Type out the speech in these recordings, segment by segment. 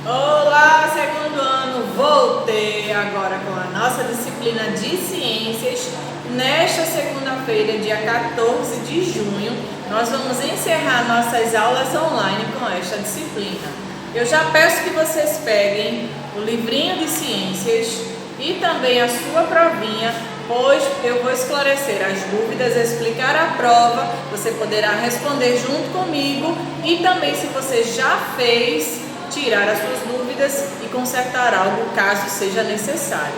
Olá, segundo ano, voltei agora com a nossa disciplina de ciências. Nesta segunda-feira, dia 14 de junho, nós vamos encerrar nossas aulas online com esta disciplina. Eu já peço que vocês peguem o livrinho de ciências e também a sua provinha, pois eu vou esclarecer as dúvidas, explicar a prova, você poderá responder junto comigo e também, se você já fez, tirar as suas dúvidas e consertar algo caso seja necessário.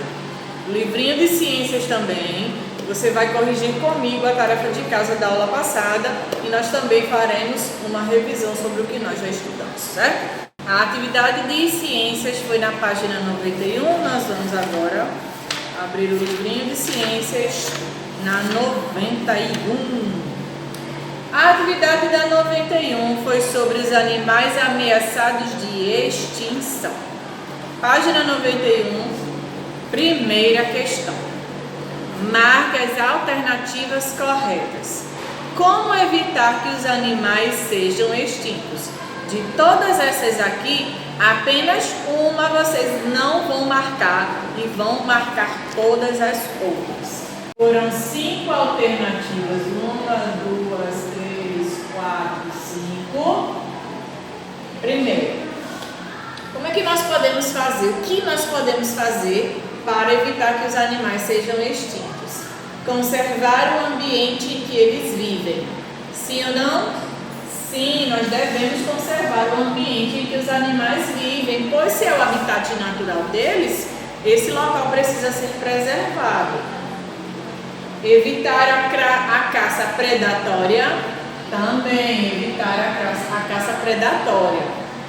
O livrinho de ciências também, você vai corrigir comigo a tarefa de casa da aula passada e nós também faremos uma revisão sobre o que nós já estudamos, certo? A atividade de ciências foi na página 91, nós vamos agora abrir o livrinho de ciências na 91. A atividade da 91 foi sobre os animais ameaçados de extinção. Página 91, primeira questão. Marque as alternativas corretas. Como evitar que os animais sejam extintos? De todas essas aqui, apenas uma vocês não vão marcar e vão marcar todas as outras. Foram 5 alternativas, 1, 2, 3, 4, 5. Primeiro, como é que nós podemos fazer? O que nós podemos fazer para evitar que os animais sejam extintos? Conservar o ambiente em que eles vivem. Sim ou não? Sim, nós devemos conservar o ambiente em que os animais vivem, pois se é o habitat natural deles, esse local precisa ser preservado. Evitar a caça predatória, também evitar a caça predatória.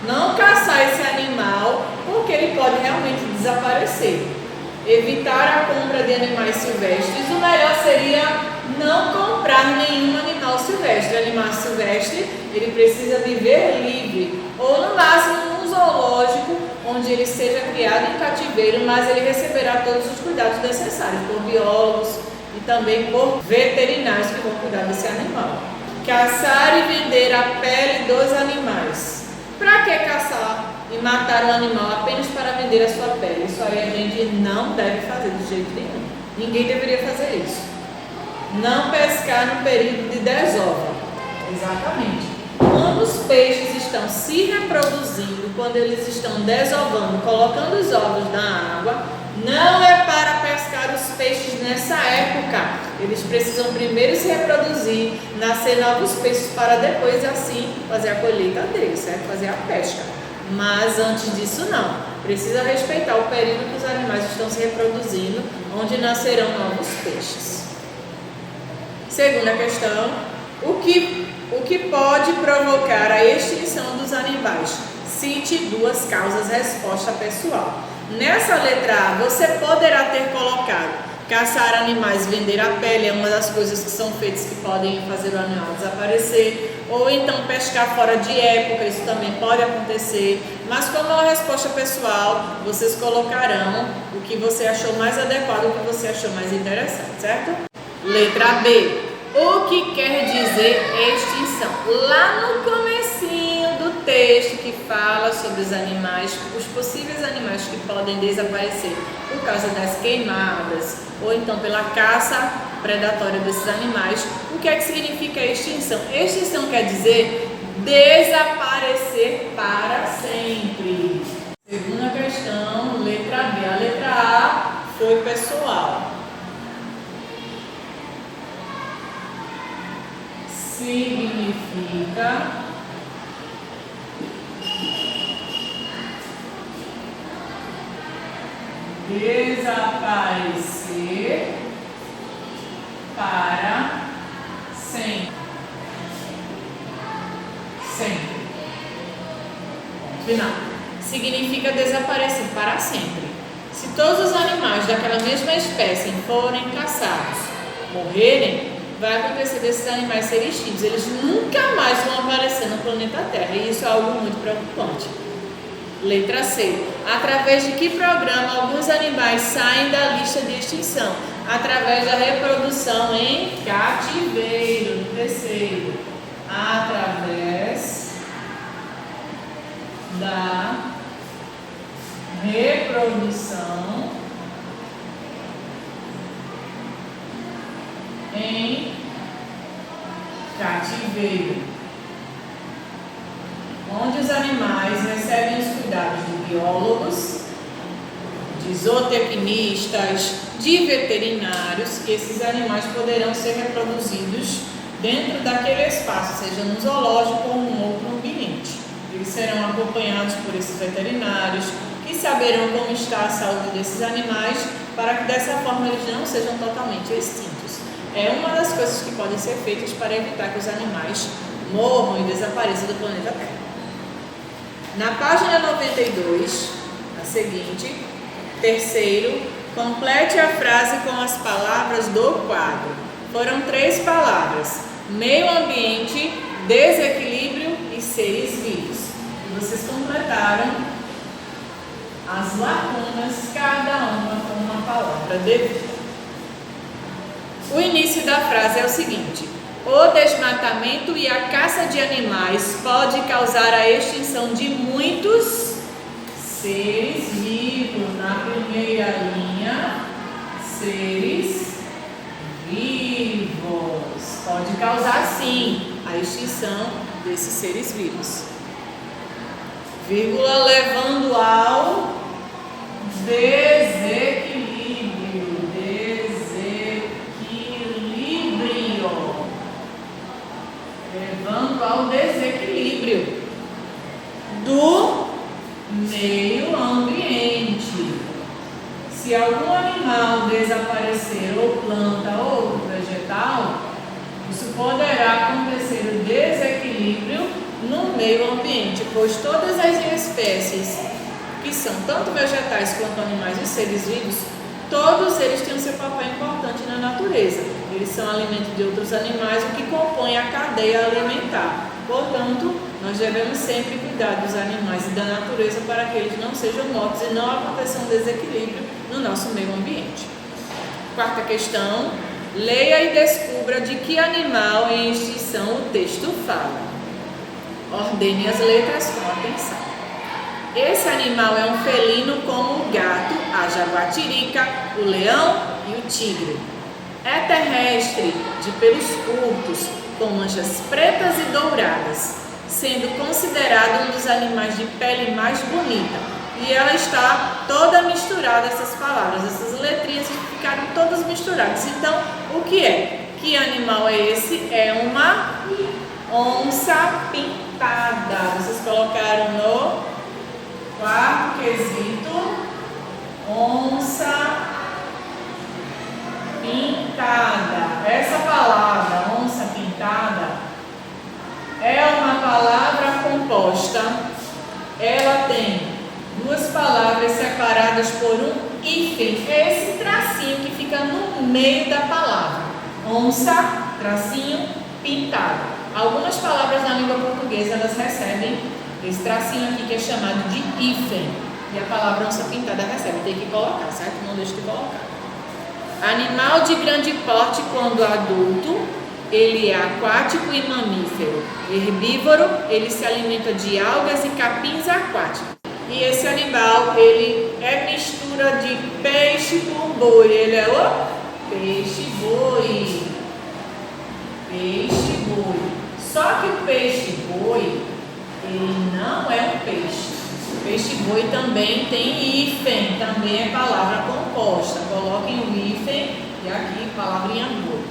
Não caçar esse animal, porque ele pode realmente desaparecer. Evitar a compra de animais silvestres, o melhor seria não comprar nenhum animal silvestre. O animal silvestre, ele precisa viver livre, ou no máximo num zoológico, onde ele seja criado em cativeiro, mas ele receberá todos os cuidados necessários por biólogos e também por veterinários que vão cuidar desse animal. Caçar e vender a pele dos animais. Para que caçar e matar um animal apenas para vender a sua pele? Isso aí a gente não deve fazer de jeito nenhum. Ninguém deveria fazer isso. Não pescar no período de desova. Exatamente. Quando os peixes estão se reproduzindo, quando eles estão desovando, colocando os ovos na água, não é para pescar os peixes nessa época. Eles precisam primeiro se reproduzir, nascer novos peixes para depois assim fazer a colheita deles, certo? Fazer a pesca. Mas antes disso não. Precisa respeitar o período que os animais estão se reproduzindo, onde nascerão novos peixes. Segunda questão, o que pode provocar a extinção dos animais? Cite 2 causas, resposta pessoal. Nessa letra A, você poderá ter colocado caçar animais, vender a pele, é uma das coisas que são feitas que podem fazer o animal desaparecer, ou então pescar fora de época, isso também pode acontecer, mas como é uma resposta pessoal, vocês colocarão o que você achou mais adequado, o que você achou mais interessante, certo? Letra B. O que quer dizer extinção? Lá no comecinho do texto que fala sobre os animais, os possíveis animais que podem desaparecer por causa das queimadas ou então pela caça predatória desses animais, o que é que significa extinção? Extinção quer dizer desaparecer para sempre. Segunda questão, letra B. A letra A foi pessoal. Significa desaparecer para sempre. Sempre. Final. Significa desaparecer para sempre. Se todos os animais daquela mesma espécie forem caçados, morrerem, vai acontecer desses animais serem extintos. Eles nunca mais vão aparecer no planeta Terra. E isso é algo muito preocupante. Letra C. Através de que programa alguns animais saem da lista de extinção? Através da reprodução em cativeiro. No terceiro. Através da reprodução em cativeiro, onde os animais recebem os cuidados de biólogos, de zootecnistas, de veterinários. Esses animais poderão ser reproduzidos dentro daquele espaço, seja no zoológico ou em outro ambiente. Eles serão acompanhados por esses veterinários, que saberão como está a saúde desses animais, para que dessa forma eles não sejam totalmente extintos. É uma das coisas que podem ser feitas para evitar que os animais morram e desapareçam do planeta Terra. Na página 92, a seguinte, terceiro, complete a frase com as palavras do quadro. Foram 3 palavras: meio ambiente, desequilíbrio e seres vivos. E vocês completaram as lacunas, cada uma com uma palavra devida. O início da frase é o seguinte: o desmatamento e a caça de animais pode causar a extinção de muitos seres vivos. Na primeira linha, seres vivos. Pode causar sim a extinção desses seres vivos. Vírgula, levando ao desequilíbrio. Levando ao desequilíbrio do meio ambiente. Se algum animal desaparecer, ou planta ou vegetal, isso poderá acontecer o desequilíbrio no meio ambiente, pois todas as espécies que são tanto vegetais quanto animais e seres vivos, todos eles têm o seu papel importante na natureza. Eles são alimento de outros animais, o que compõe a cadeia alimentar. Portanto, nós devemos sempre cuidar dos animais e da natureza para que eles não sejam mortos e não aconteça um desequilíbrio no nosso meio ambiente. Quarta questão, leia e descubra de que animal em extinção o texto fala. Ordene as letras com atenção. Esse animal é um felino como o gato, a jaguatirica, o leão e o tigre. É terrestre, de pelos curtos, com manchas pretas e douradas, sendo considerado um dos animais de pele mais bonita. E ela está toda misturada, essas palavras, essas letrinhas ficaram todas misturadas. Então, o que é? Que animal é esse? É uma onça pintada. Vocês colocaram no quarto quesito, onça pintada. Essa palavra, onça pintada, é uma palavra composta. Ela tem 2 palavras separadas por um hífen. É esse tracinho que fica no meio da palavra. Onça, tracinho, pintada. Algumas palavras na língua portuguesa, elas recebem esse tracinho aqui que é chamado de hífen. E a palavra onça pintada recebe. Tem que colocar, certo? Não deixe de colocar. Animal de grande porte quando adulto, ele é aquático e mamífero. Herbívoro, ele se alimenta de algas e capins aquáticos. E esse animal, ele é mistura de peixe com boi. Ele é o peixe-boi. Peixe-boi. Só que o peixe-boi, ele não é um peixe. O peixe-boi também tem hífen, também é palavra composta. Coloquem o hífen e aqui palavrinha boi.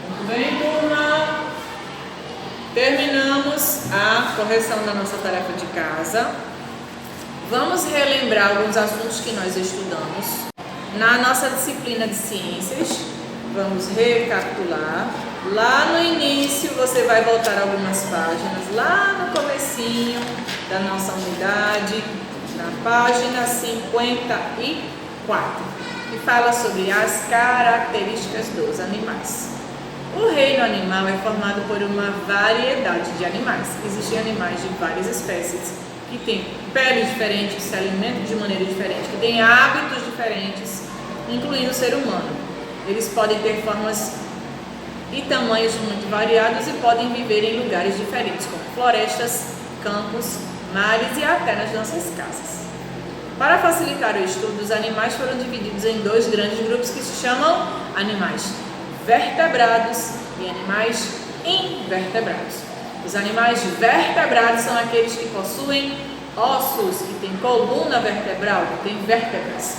Muito bem, turma? Terminamos a correção da nossa tarefa de casa. Vamos relembrar alguns assuntos que nós estudamos na nossa disciplina de ciências. Vamos recapitular. Lá no início você vai voltar algumas páginas, lá no comecinho da nossa unidade, na página 54, que fala sobre as características dos animais. O reino animal é formado por uma variedade de animais. Existem animais de várias espécies que têm peles diferentes, se alimentam de maneira diferente, que têm hábitos diferentes, incluindo o ser humano. Eles podem ter formas e tamanhos muito variados e podem viver em lugares diferentes, como florestas, campos mares e até nas nossas casas. Para facilitar o estudo, os animais foram divididos em dois grandes grupos que se chamam animais vertebrados e animais invertebrados. Os animais vertebrados são aqueles que possuem ossos, que têm coluna vertebral, que têm vértebras.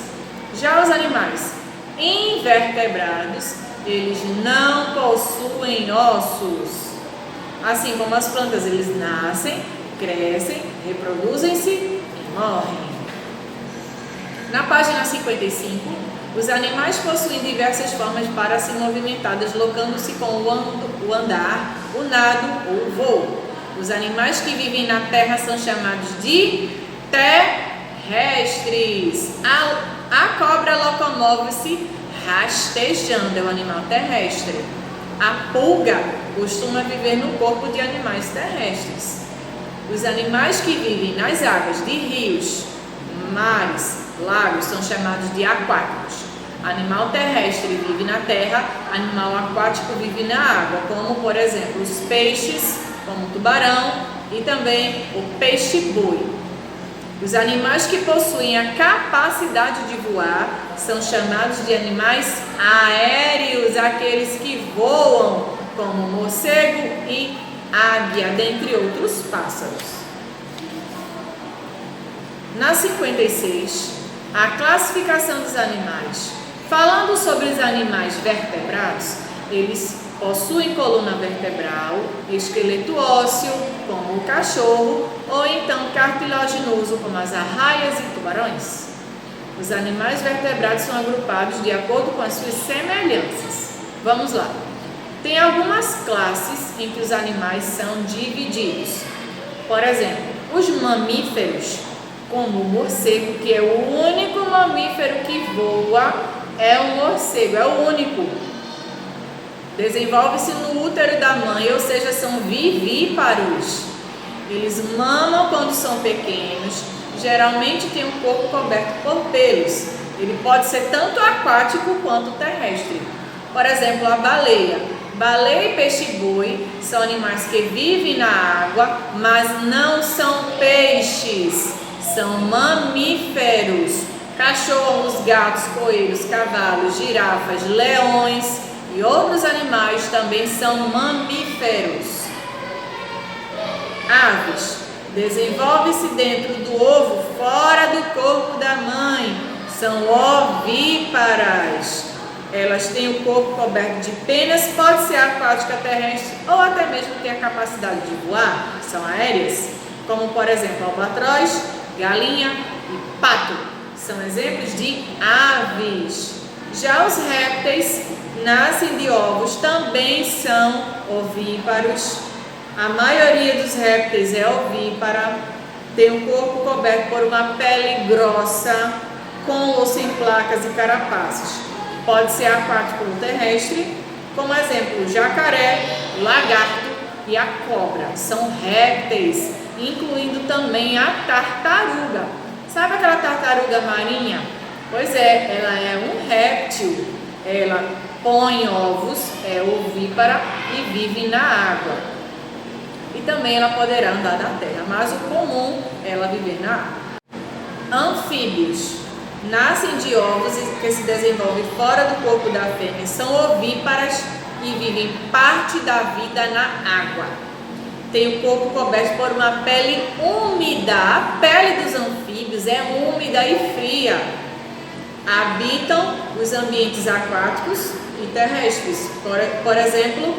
Já os animais invertebrados, eles não possuem ossos. Assim como as plantas, eles nascem, crescem, reproduzem-se e morrem. Na página 55, os animais possuem diversas formas para se movimentar, deslocando-se com o andar, o nado ou o voo. Os animais que vivem na terra são chamados de terrestres. A cobra locomove-se rastejando, é um animal terrestre. A pulga costuma viver no corpo de animais terrestres. Os animais que vivem nas águas de rios, mares, lagos são chamados de aquáticos. Animal terrestre vive na terra, animal aquático vive na água, como por exemplo os peixes, como o tubarão e também o peixe-boi. Os animais que possuem a capacidade de voar são chamados de animais aéreos, aqueles que voam, como morcego e águia, dentre outros pássaros. Na 56, a classificação dos animais. Falando sobre os animais vertebrados, eles possuem coluna vertebral, esqueleto ósseo, como o cachorro, ou então cartilaginoso, como as arraias e tubarões. Os animais vertebrados são agrupados de acordo com as suas semelhanças. Vamos lá. Tem algumas classes em que os animais são divididos. Por exemplo, os mamíferos, como o morcego, que é o único mamífero que voa, é um morcego, é o único. Desenvolve-se no útero da mãe, ou seja, são vivíparos. Eles mamam quando são pequenos, geralmente tem um corpo coberto por pelos. Ele pode ser tanto aquático quanto terrestre. Por exemplo, a baleia. Baleia e peixe-boi são animais que vivem na água, mas não são peixes, são mamíferos. Cachorros, gatos, coelhos, cavalos, girafas, leões e outros animais também são mamíferos. Aves. Desenvolve-se dentro do ovo, fora do corpo da mãe. São ovíparas. Elas têm o corpo coberto de penas, pode ser aquática, terrestre ou até mesmo ter a capacidade de voar. São aéreas, como por exemplo albatroz, galinha e pato. São exemplos de aves. Já os répteis nascem de ovos, também são ovíparos. A maioria dos répteis é ovípara, tem o corpo coberto por uma pele grossa, com ou sem placas e carapaços. Pode ser aquático ou terrestre, como exemplo o jacaré, o lagarto e a cobra. São répteis, incluindo também a tartaruga. Sabe aquela tartaruga marinha? Pois é, ela é um réptil. Ela põe ovos, é ovípara e vive na água. E também ela poderá andar na terra, mas o comum é ela viver na água. Anfíbios. Nascem de ovos que se desenvolvem fora do corpo da fêmea. São ovíparas e vivem parte da vida na água. Tem o corpo coberto por uma pele úmida. A pele dos anfíbios é úmida e fria. Habitam os ambientes aquáticos e terrestres. Por exemplo,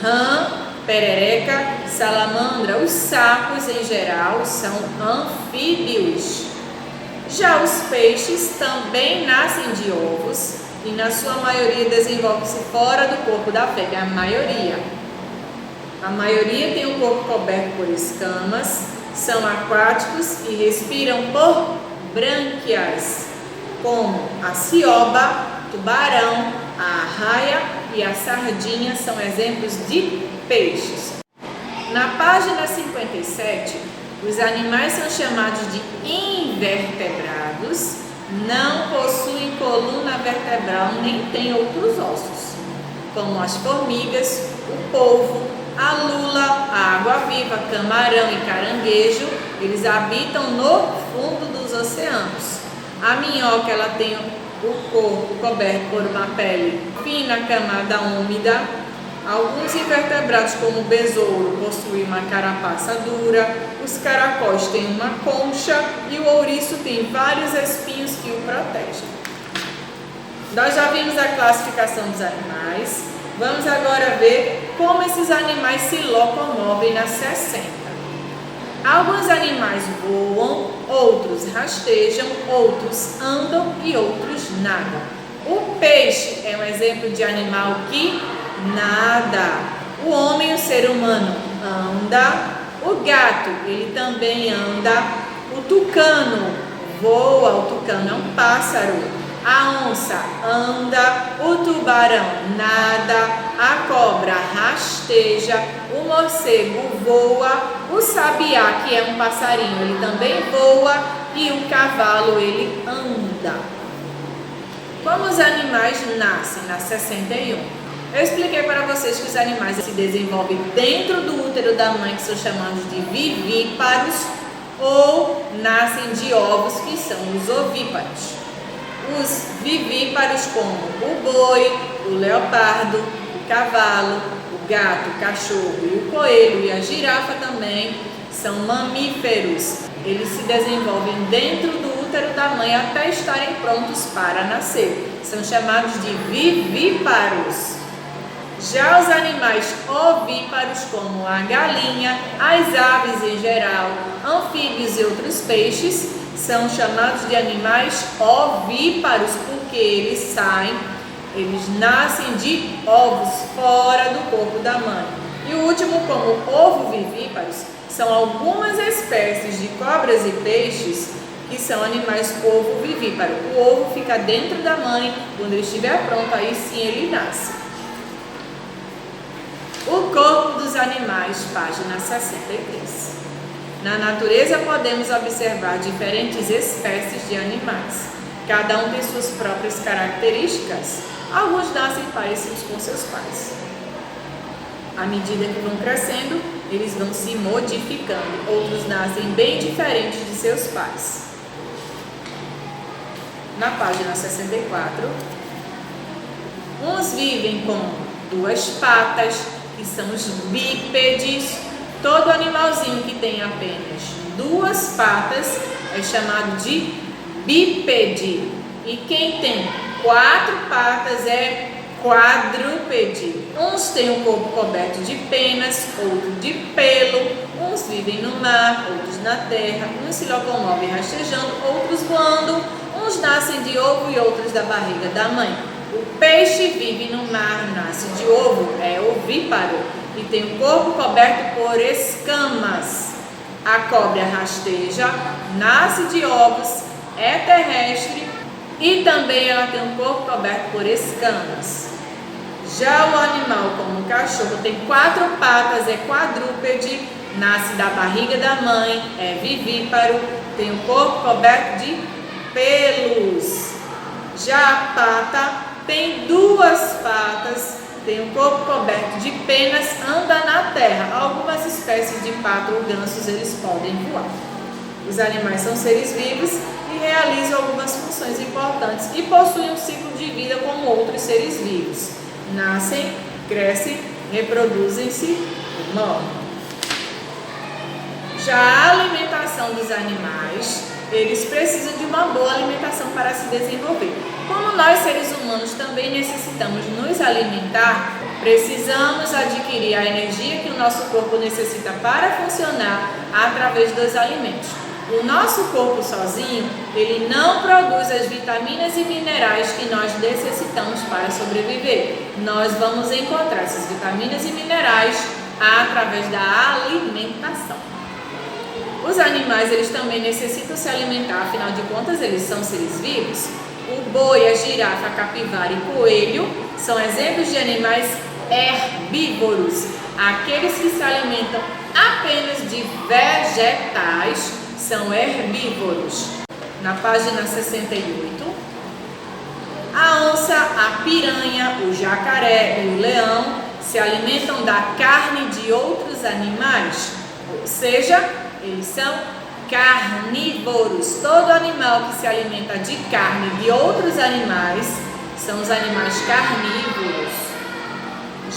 rã, perereca, salamandra. Os sapos em geral são anfíbios. Já os peixes também nascem de ovos e na sua maioria desenvolvem-se fora do corpo da fêmea. A maioria tem o corpo coberto por escamas, são aquáticos e respiram por brânquias, como a cioba, tubarão, a arraia e a sardinha são exemplos de peixes. Na página 57, os animais são chamados de invertebrados, não possuem coluna vertebral nem têm outros ossos, como as formigas, o polvo, A lula, a água-viva, camarão e caranguejo, eles habitam no fundo dos oceanos. A minhoca, ela tem o corpo coberto por uma pele fina, camada úmida. Alguns invertebrados, como o besouro, possuem uma carapaça dura. Os caracóis têm uma concha e o ouriço tem vários espinhos que o protegem. Nós já vimos a classificação dos animais. Vamos agora ver como esses animais se locomovem na 60. Alguns animais voam, outros rastejam, outros andam e outros nadam. O peixe é um exemplo de animal que nada. O homem, o ser humano, anda. O gato, ele também anda. O tucano voa, o tucano é um pássaro. A onça anda, o tubarão nada, a cobra rasteja, o morcego voa, o sabiá, que é um passarinho, ele também voa e o cavalo, ele anda. Como os animais nascem na 61? Eu expliquei para vocês que os animais se desenvolvem dentro do útero da mãe, que são chamados de vivíparos, ou nascem de ovos, que são os ovíparos. Os vivíparos, como o boi, o leopardo, o cavalo, o gato, o cachorro e o coelho e a girafa também são mamíferos. Eles se desenvolvem dentro do útero da mãe até estarem prontos para nascer. São chamados de vivíparos. Já os animais ovíparos, como a galinha, as aves em geral, anfíbios e outros peixes, são chamados de animais ovíparos porque eles nascem de ovos fora do corpo da mãe. E o último, como ovovivíparos, são algumas espécies de cobras e peixes que são animais ovovivíparos. O ovo fica dentro da mãe, quando ele estiver pronto, aí sim ele nasce. O corpo dos animais, página 63. Na natureza podemos observar diferentes espécies de animais. Cada um tem suas próprias características. Alguns nascem parecidos com seus pais. À medida que vão crescendo, eles vão se modificando. Outros nascem bem diferentes de seus pais. Na página 64, uns vivem com 2 patas, que são os bípedes. Todo animalzinho que tem apenas 2 patas é chamado de bípede. E quem tem 4 patas é quadrúpede. Uns têm o corpo coberto de penas, outros de pelo. Uns vivem no mar, outros na terra. Uns se locomovem rastejando, outros voando. Uns nascem de ovo e outros da barriga da mãe. O peixe vive no mar, nasce de ovo, é ovíparo e tem o corpo coberto por escamas. A cobra rasteja, nasce de ovos, é terrestre e também ela tem o corpo coberto por escamas. Já o animal, como o cachorro, tem 4 patas, é quadrúpede, nasce da barriga da mãe, é vivíparo, tem o corpo coberto de pelos. Já a pata tem 2 patas, tem o corpo coberto de penas, anda na terra. Algumas espécies de pato ou gansos, eles podem voar. Os animais são seres vivos e realizam algumas funções importantes e possuem um ciclo de vida como outros seres vivos. Nascem, crescem, reproduzem-se e morrem. Já a alimentação dos animais, eles precisam de uma boa alimentação para se desenvolver. Como nós, seres humanos, também necessitamos nos alimentar, precisamos adquirir a energia que o nosso corpo necessita para funcionar através dos alimentos. O nosso corpo sozinho, ele não produz as vitaminas e minerais que nós necessitamos para sobreviver. Nós vamos encontrar essas vitaminas e minerais através da alimentação. Os animais, eles também necessitam se alimentar, afinal de contas, eles são seres vivos. O boi, a girafa, a capivara e coelho são exemplos de animais herbívoros. Aqueles que se alimentam apenas de vegetais são herbívoros. Na página 68, a onça, a piranha, o jacaré e o leão se alimentam da carne de outros animais, ou seja, eles são carnívoros. Todo animal que se alimenta de carne de outros animais são os animais carnívoros.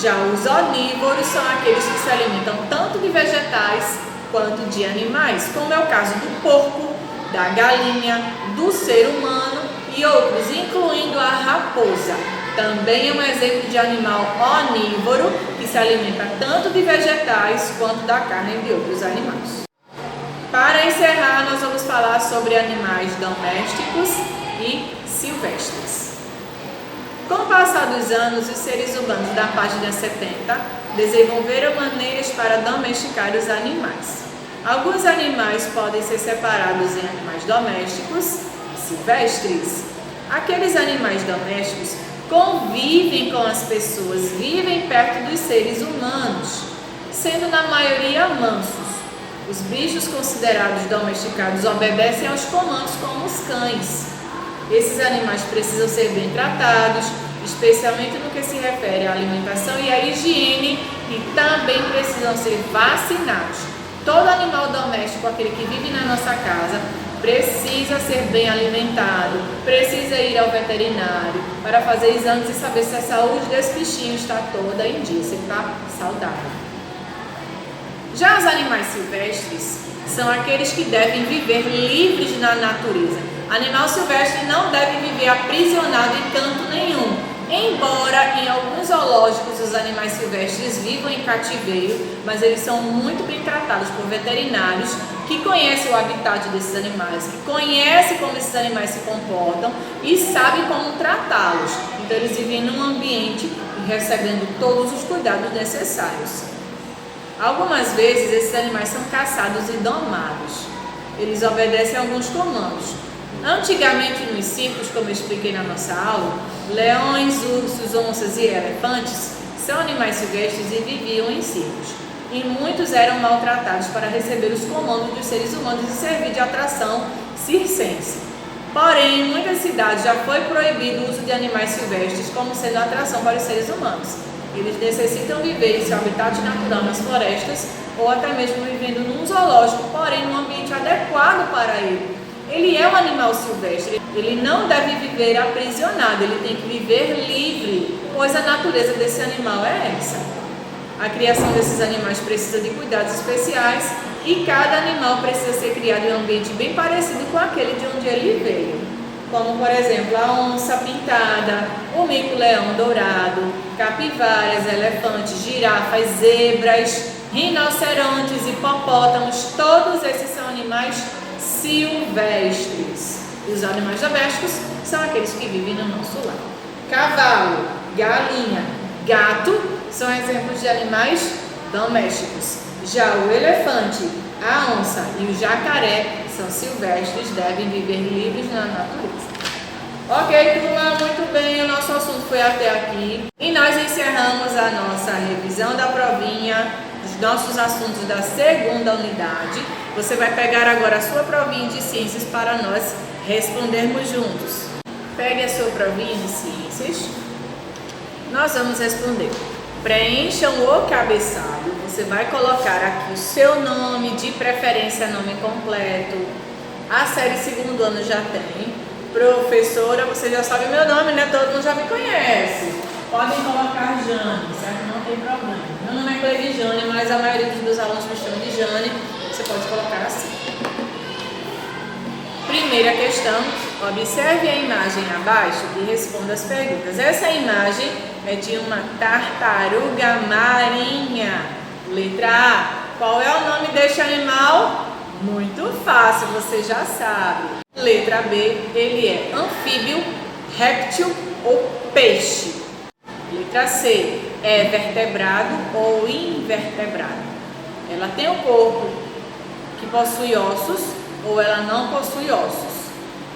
Já os onívoros são aqueles que se alimentam tanto de vegetais quanto de animais, como é o caso do porco, da galinha, do ser humano e outros, incluindo a raposa. Também é um exemplo de animal onívoro que se alimenta tanto de vegetais quanto da carne de outros animais. Para encerrar, nós vamos falar sobre animais domésticos e silvestres. Com o passar dos anos, os seres humanos da página 70 desenvolveram maneiras para domesticar os animais. Alguns animais podem ser separados em animais domésticos e silvestres. Aqueles animais domésticos convivem com as pessoas, vivem perto dos seres humanos, sendo na maioria mansos. Os bichos considerados domesticados obedecem aos comandos como os cães. Esses animais precisam ser bem tratados, especialmente no que se refere à alimentação e à higiene, e também precisam ser vacinados. Todo animal doméstico, aquele que vive na nossa casa, precisa ser bem alimentado, precisa ir ao veterinário para fazer exames e saber se a saúde desse bichinho está toda em dia, se está saudável. Já os animais silvestres são aqueles que devem viver livres na natureza. Animal silvestre não deve viver aprisionado em canto nenhum. Embora em alguns zoológicos os animais silvestres vivam em cativeiro, mas eles são muito bem tratados por veterinários que conhecem o habitat desses animais, que conhecem como esses animais se comportam e sabem como tratá-los. Então eles vivem num ambiente recebendo todos os cuidados necessários. Algumas vezes esses animais são caçados e domados. Eles obedecem a alguns comandos. Antigamente nos circos, como eu expliquei na nossa aula, leões, ursos, onças e elefantes são animais silvestres e viviam em circos. E muitos eram maltratados para receber os comandos dos seres humanos e servir de atração circense. Porém, em muitas cidades já foi proibido o uso de animais silvestres como sendo atração para os seres humanos. Eles necessitam viver em seu habitat natural nas florestas ou até mesmo vivendo num zoológico, porém num ambiente adequado para ele. Ele é um animal silvestre, ele não deve viver aprisionado, ele tem que viver livre, pois a natureza desse animal é essa. A criação desses animais precisa de cuidados especiais e cada animal precisa ser criado em um ambiente bem parecido com aquele de onde ele veio. Como, por exemplo, a onça pintada, o mico-leão dourado, capivaras, elefantes, girafas, zebras, rinocerontes, hipopótamos, todos esses são animais silvestres. E os animais domésticos são aqueles que vivem no nosso lar. Cavalo, galinha, gato são exemplos de animais domésticos. Já o elefante, a onça e o jacaré são silvestres, devem viver livres na natureza. Ok, turma, muito bem, o nosso assunto foi até aqui. E nós encerramos a nossa revisão da provinha, dos nossos assuntos da segunda unidade. Você vai pegar agora a sua provinha de ciências para nós respondermos juntos. Pegue a sua provinha de ciências. Nós vamos responder. Preencham o cabeçalho. Você vai colocar aqui o seu nome, de preferência nome completo. A série segundo ano já tem. Professora, você já sabe meu nome, né? Todo mundo já me conhece. Podem colocar Jane, certo? Não tem problema. Meu nome é Cleide Jane, mas a maioria dos meus alunos me chamam de Jane. Você pode colocar assim. Primeira questão, observe a imagem abaixo e responda as perguntas. Essa imagem é de uma tartaruga marinha. Letra A. Qual é o nome deste animal? Muito fácil, você já sabe. Letra B. Ele é anfíbio, réptil ou peixe? Letra C. É vertebrado ou invertebrado? Ela tem um corpo que possui ossos ou ela não possui ossos?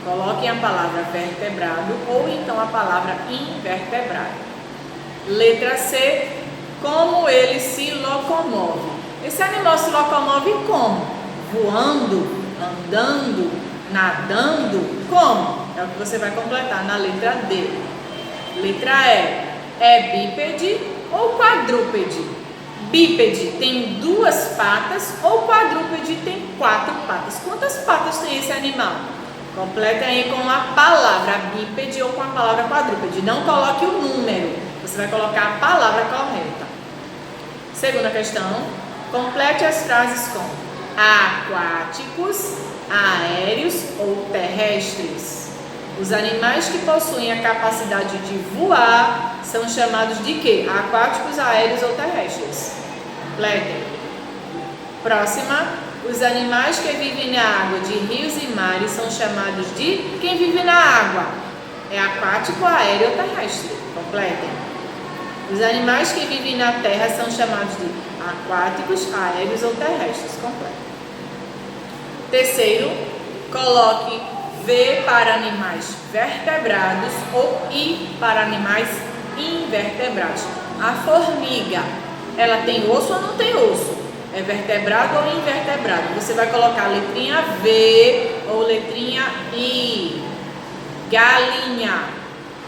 Coloquem a palavra vertebrado ou então a palavra invertebrado. Letra C. Como ele se locomove? Esse animal se locomove como? Voando, andando, nadando? Como? É o que você vai completar na letra D. Letra E. É bípede ou quadrúpede? Bípede tem 2 patas ou quadrúpede tem 4 patas? Quantas patas tem esse animal? Completa aí com a palavra bípede ou com a palavra quadrúpede. Não coloque o número, você vai colocar a palavra correta. Segunda questão, complete as frases com aquáticos, aéreos ou terrestres. Os animais que possuem a capacidade de voar são chamados de quê? Aquáticos, aéreos ou terrestres. Completem. Próxima. Os animais que vivem na água de rios e mares são chamados de... Quem vive na água? É aquático, aéreo ou terrestre. Completem. Os animais que vivem na terra são chamados de aquáticos, aéreos ou terrestres. Completem. Terceiro, coloque V para animais vertebrados ou I para animais invertebrados. A formiga, ela tem osso ou não tem osso? É vertebrado ou invertebrado? Você vai colocar a letrinha V ou letrinha I. Galinha,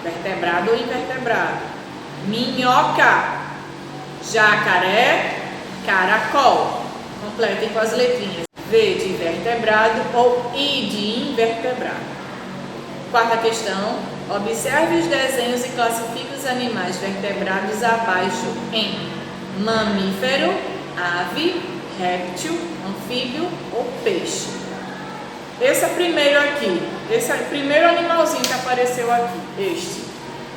vertebrado ou invertebrado? Minhoca, jacaré, caracol. Completem com as letrinhas V de vertebrado ou I de invertebrado. Quarta questão. Observe os desenhos e classifique os animais vertebrados abaixo em mamífero, ave, réptil, anfíbio ou peixe. Esse é o primeiro aqui. Esse é o primeiro animalzinho que apareceu aqui.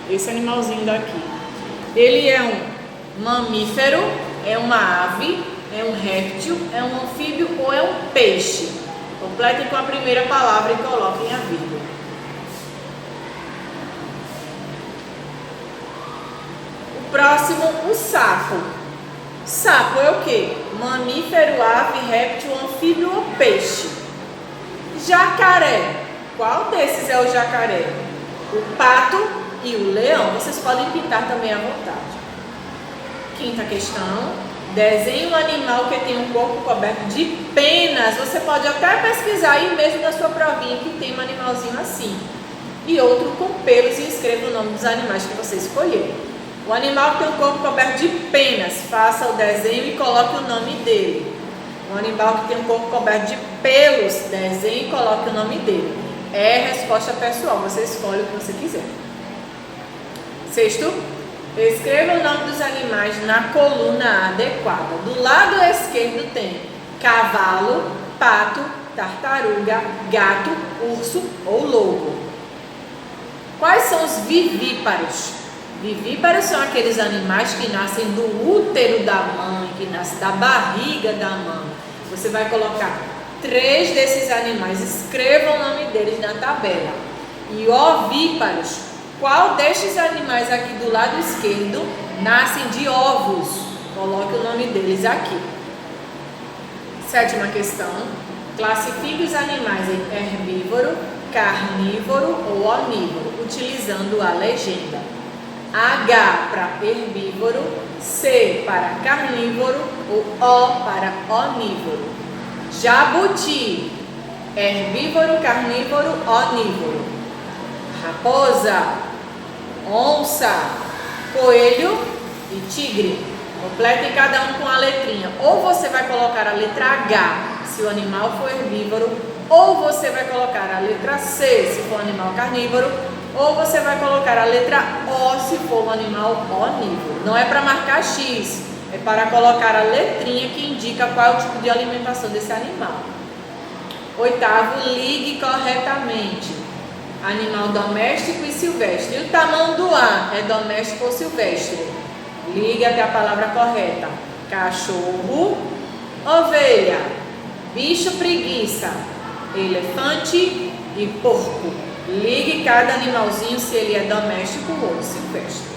Esse animalzinho daqui. Ele é um mamífero, é uma ave, é um réptil, é um anfíbio ou é um peixe? Completem com a primeira palavra e coloquem a vírgula. O próximo, o sapo. Sapo é o que? Mamífero, ave, réptil, anfíbio ou peixe? Jacaré. Qual desses é o jacaré? O pato e o leão. Vocês podem pintar também à vontade. Quinta questão. Desenhe um animal que tem um corpo coberto de penas. Você pode até pesquisar aí mesmo na sua provinha que tem um animalzinho assim. E outro com pelos e escreva o nome dos animais que você escolher. O animal que tem um corpo coberto de penas, faça o desenho e coloque o nome dele. O animal que tem um corpo coberto de pelos, desenhe e coloque o nome dele. É resposta pessoal, você escolhe o que você quiser. Sexto, escreva o nome dos animais na coluna adequada. Do lado esquerdo tem cavalo, pato, tartaruga, gato, urso ou lobo. Quais são os vivíparos? Vivíparos são aqueles animais que nascem do útero da mãe, que nascem da barriga da mãe. Você vai colocar 3 desses animais, escreva o nome deles na tabela. E ovíparos, qual destes animais aqui do lado esquerdo nascem de ovos? Coloque o nome deles aqui. Sétima questão, classifique os animais em herbívoro, carnívoro ou onívoro, utilizando a legenda. H para herbívoro, C para carnívoro ou O para onívoro. Jabuti, herbívoro, carnívoro, onívoro. Raposa, onça, coelho e tigre. Complete cada um com a letrinha. Ou você vai colocar a letra H se o animal for herbívoro, ou você vai colocar a letra C se for um animal carnívoro, ou você vai colocar a letra O se for um animal onívoro. Não é para marcar X, é para colocar a letrinha que indica qual é o tipo de alimentação desse animal. Oitavo, ligue corretamente. Animal doméstico e silvestre. E o tamanduá é doméstico ou silvestre? Ligue até a palavra correta. Cachorro, ovelha, bicho preguiça, elefante e porco. Ligue cada animalzinho se ele é doméstico ou silvestre.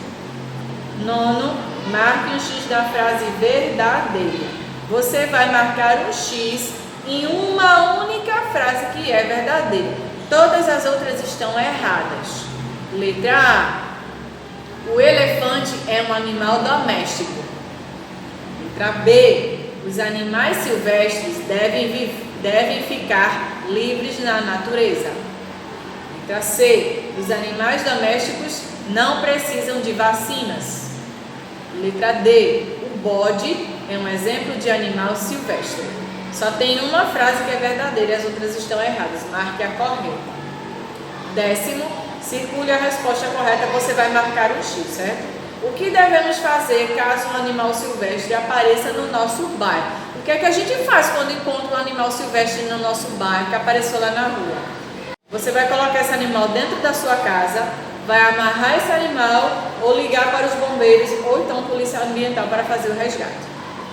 Nono, marque um X da frase verdadeira. Você vai marcar um X em uma única frase que é verdadeira. Todas as outras estão erradas. Letra A. O elefante é um animal doméstico. Letra B. Os animais silvestres devem ficar livres na natureza. Letra C. Os animais domésticos não precisam de vacinas. Letra D. O bode é um exemplo de animal silvestre. Só tem uma frase que é verdadeira e as outras estão erradas. Marque a correta. 10º, circule a resposta correta, você vai marcar um X, certo? O que devemos fazer caso um animal silvestre apareça no nosso bairro? O que é que a gente faz quando encontra um animal silvestre no nosso bairro que apareceu lá na rua? Você vai colocar esse animal dentro da sua casa, vai amarrar esse animal ou ligar para os bombeiros ou então polícia ambiental para fazer o resgate.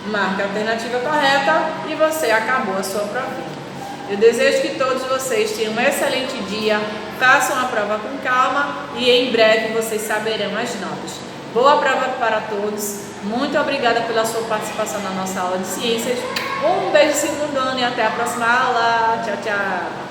Marque a alternativa correta e você acabou a sua provinha. Eu desejo que todos vocês tenham um excelente dia, façam a prova com calma e em breve vocês saberão as notas. Boa prova para todos, muito obrigada pela sua participação na nossa aula de ciências. Um beijo segundo ano e até a próxima aula. Tchau, tchau!